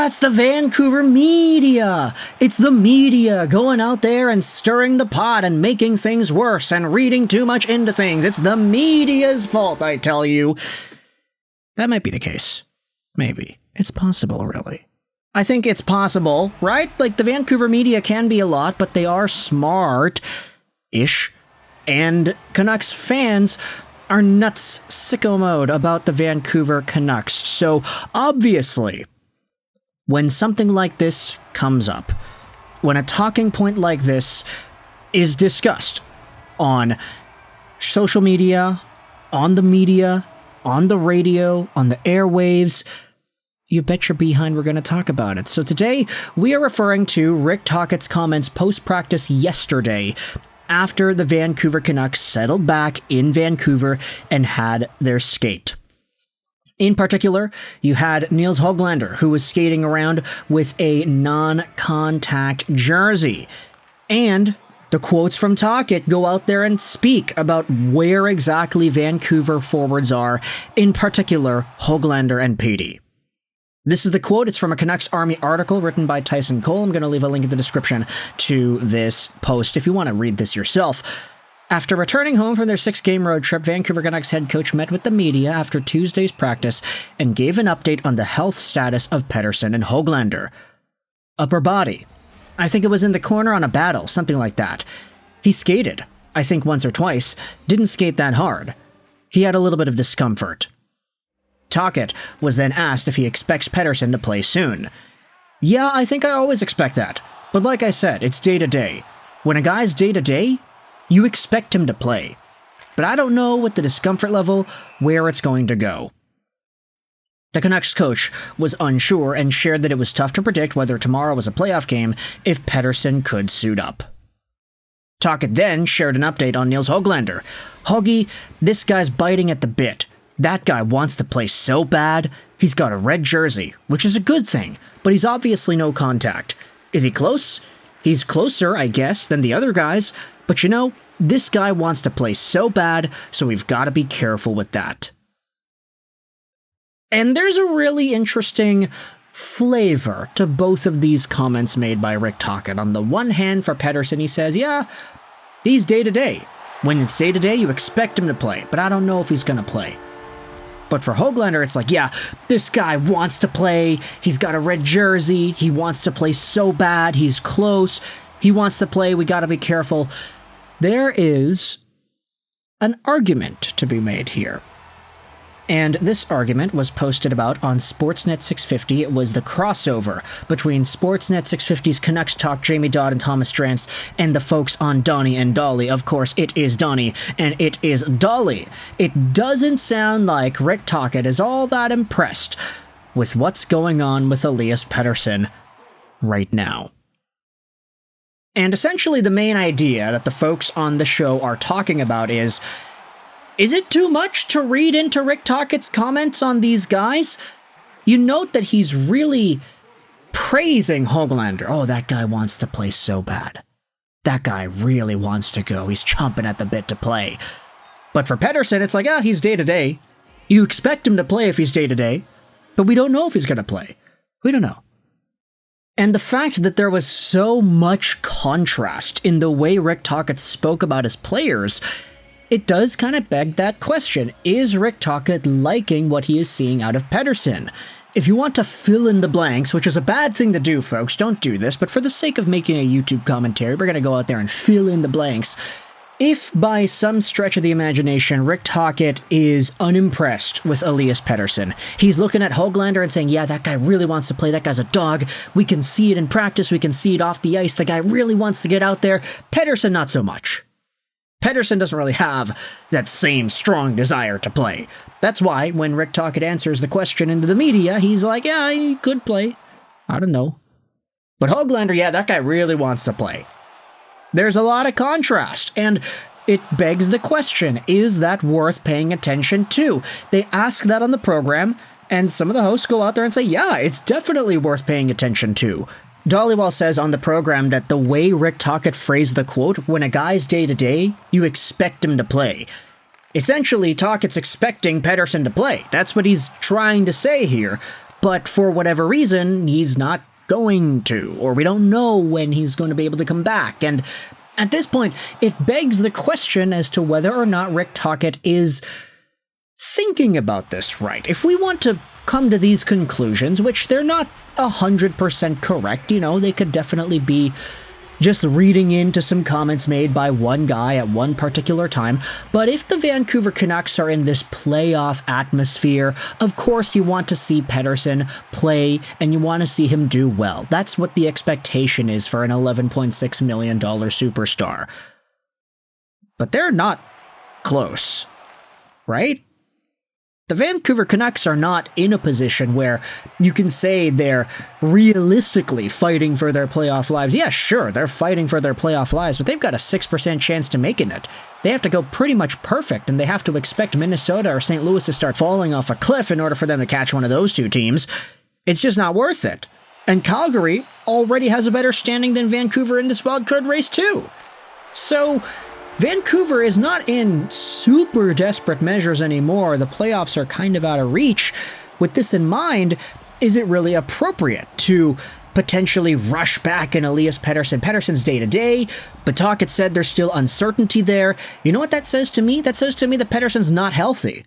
it's the Vancouver media. It's the media going out there and stirring the pot and making things worse and reading too much into things. It's the media's fault, I tell you. That might be the case. Maybe. It's possible, really. I think it's possible, right? Like, the Vancouver media can be a lot, but they are smart-ish. And Canucks fans are nuts sicko mode about the Vancouver Canucks. So, obviously, when something like this comes up, when a talking point like this is discussed on social media, on the media, on the radio, on the airwaves, you bet your behind we're going to talk about it. So today, we are referring to Rick Tocchet's comments post-practice yesterday after the Vancouver Canucks settled back in Vancouver and had their skate. In particular, you had Nils Hoglander, who was skating around with a non-contact jersey. And the quotes from Tocchet go out there and speak about where exactly Vancouver forwards are, in particular, Hoglander and Petey. This is the quote. It's from a Canucks Army article written by Tyson Cole. I'm going to leave a link in the description to this post if you want to read this yourself. After returning home from their 6-game road trip, Vancouver Canucks head coach met with the media after Tuesday's practice and gave an update on the health status of Pettersson and Hoglander. Upper body. I think it was in the corner on a battle, something like that. He skated, I think once or twice, didn't skate that hard. He had a little bit of discomfort. Tocchet was then asked if he expects Pettersson to play soon. Yeah, I think I always expect that. But like I said, it's day-to-day. When a guy's day-to-day, you expect him to play. But I don't know with the discomfort level where it's going to go. The Canucks coach was unsure and shared that it was tough to predict whether tomorrow was a playoff game if Pettersson could suit up. Tocchet then shared an update on Nils Hoglander. Hoggy, this guy's biting at the bit. That guy wants to play so bad. He's got a red jersey, which is a good thing, but he's obviously no contact. Is he close? He's closer, I guess, than the other guys, but you know, this guy wants to play so bad, so we've got to be careful with that. And there's a really interesting flavor to both of these comments made by Rick Tocchet. On the one hand, for Pettersson, he says, yeah, he's day-to-day. When it's day-to-day, you expect him to play, but I don't know if he's going to play. But for Hoglander, it's like, yeah, this guy wants to play. He's got a red jersey. He wants to play so bad. He's close. He wants to play. We got to be careful. There is an argument to be made here. And this argument was posted about on Sportsnet 650. It was the crossover between Sportsnet 650's Canucks Talk, Jamie Dodd and Thomas Drance, and the folks on Donnie and Dolly. Of course, it is Donnie, and it is Dolly. It doesn't sound like Rick Tocchet is all that impressed with what's going on with Elias Pettersson right now. And essentially the main idea that the folks on the show are talking about is it too much to read into Rick Tocchet's comments on these guys? You note that he's really praising Hoglander. Oh, that guy wants to play so bad. That guy really wants to go. He's chomping at the bit to play. But for Pettersson, it's like, he's day-to-day. You expect him to play if he's day-to-day, but we don't know if he's going to play. We don't know. And the fact that there was so much contrast in the way Rick Tocchet spoke about his players, it does kind of beg that question. Is Rick Tocchet liking what he is seeing out of Pettersson? If you want to fill in the blanks, which is a bad thing to do, folks, don't do this, but for the sake of making a YouTube commentary, we're going to go out there and fill in the blanks. If by some stretch of the imagination, Rick Tocchet is unimpressed with Elias Pettersson, he's looking at Hoglander and saying, yeah, that guy really wants to play, that guy's a dog, we can see it in practice, we can see it off the ice, the guy really wants to get out there, Pettersson not so much. Pettersson doesn't really have that same strong desire to play. That's why when Rick Tocchet answers the question into the media, he's like, yeah, he could play. I don't know. But Hoglander, yeah, that guy really wants to play. There's a lot of contrast, and it begs the question, is that worth paying attention to? They ask that on the program, and some of the hosts go out there and say, yeah, it's definitely worth paying attention to. Dollywall says on the program that the way Rick Tocchet phrased the quote, when a guy's day-to-day, you expect him to play. Essentially, Tocchet's expecting Pettersson to play. That's what he's trying to say here. but for whatever reason, he's not going to, or we don't know when he's going to be able to come back. And at this point, it begs the question as to whether or not Rick Tocchet is thinking about this right. If we want to come to these conclusions, which they're not 100% correct, you know, they could definitely be just reading into some comments made by one guy at one particular time. But if the Vancouver Canucks are in this playoff atmosphere, of course you want to see Pettersson play and you want to see him do well. That's what the expectation is for an $11.6 million superstar. But they're not close, right? The Vancouver Canucks are not in a position where you can say they're realistically fighting for their playoff lives. Yeah, sure, they're fighting for their playoff lives, but they've got a 6% chance to making it. They have to go pretty much perfect, and they have to expect Minnesota or St. Louis to start falling off a cliff in order for them to catch one of those two teams. It's just not worth it. And Calgary already has a better standing than Vancouver in this wildcard race too. So Vancouver is not in super desperate measures anymore. The playoffs are kind of out of reach. With this in mind, is it really appropriate to potentially rush back in ELIAS Pettersson? Pettersson's day-to-day, but Tocchet said there's still uncertainty there. You know what that says to me? That says to me that Pettersson's not healthy.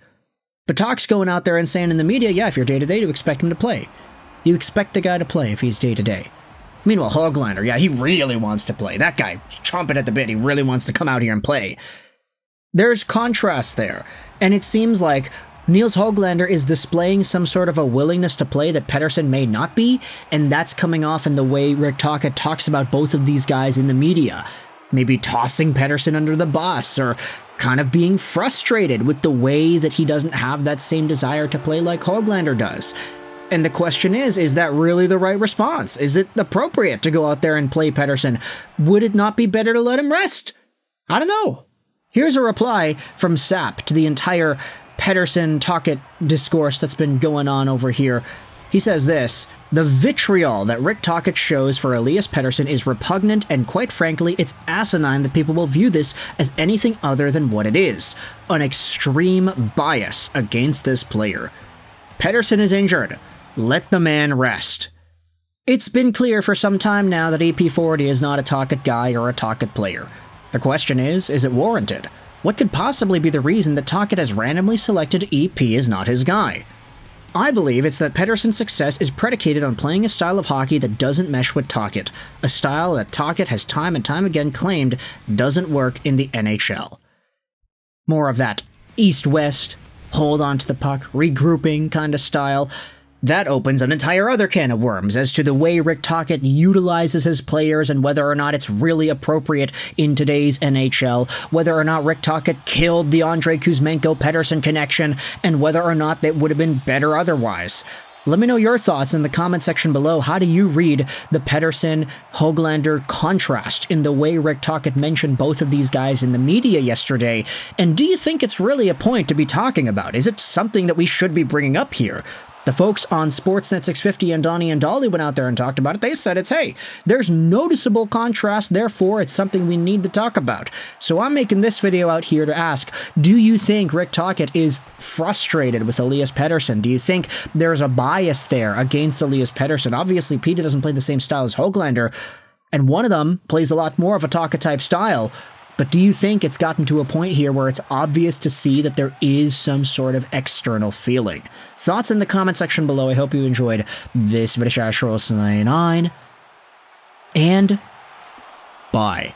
But Tocchet's going out there and saying in the media, yeah, if you're day-to-day, you expect him to play. You expect the guy to play if he's day-to-day. Meanwhile, Hoglander, yeah, he really wants to play. That guy, chomping at the bit, he really wants to come out here and play. There's contrast there, and it seems like Nils Hoglander is displaying some sort of a willingness to play that Pettersson may not be, and that's coming off in the way Rick Tocchet talks about both of these guys in the media. Maybe tossing Pettersson under the bus, or kind of being frustrated with the way that he doesn't have that same desire to play like Hoglander does. And the question is that really the right response? Is it appropriate to go out there and play Pettersson? Would it not be better to let him rest? I don't know. Here's a reply from Sap to the entire Pettersson-Tocchet discourse that's been going on over here. He says this: the vitriol that Rick Tocchet shows for ELIAS Pettersson is repugnant, and quite frankly, it's asinine that people will view this as anything other than what it is, an extreme bias against this player. Pettersson is injured. Let the man rest. It's been clear for some time now that EP40 is not a Tocchet guy or a Tocchet player. The question is it warranted? What could possibly be the reason that Tocchet has randomly selected EP as not his guy? I believe it's that Pettersson's success is predicated on playing a style of hockey that doesn't mesh with Tocchet, a style that Tocchet has time and time again claimed doesn't work in the NHL. More of that east-west, hold on to the puck, regrouping kind of style. That opens an entire other can of worms as to the way Rick Tocchet utilizes his players and whether or not it's really appropriate in today's NHL, whether or not Rick Tocchet killed the Andrei Kuzmenko-Pettersson connection, and whether or not that would have been better otherwise. Let me know your thoughts in the comment section below. How do you read the Pettersson-Hoglander contrast in the way Rick Tocchet mentioned both of these guys in the media yesterday? And do you think it's really a point to be talking about? Is it something that we should be bringing up here? The folks on Sportsnet 650 and Donnie and Dolly went out there and talked about it. They said it's, hey, there's noticeable contrast, therefore it's something we need to talk about. So I'm making this video out here to ask, do you think Rick Tocchet is frustrated with ELIAS Pettersson? Do you think there's a bias there against ELIAS Pettersson? Obviously, Peter doesn't play the same style as Hoglander, and one of them plays a lot more of a Tocchet-type style. But do you think it's gotten to a point here where it's obvious to see that there is some sort of external feeling? Thoughts in the comment section below. I hope you enjoyed this video. And bye.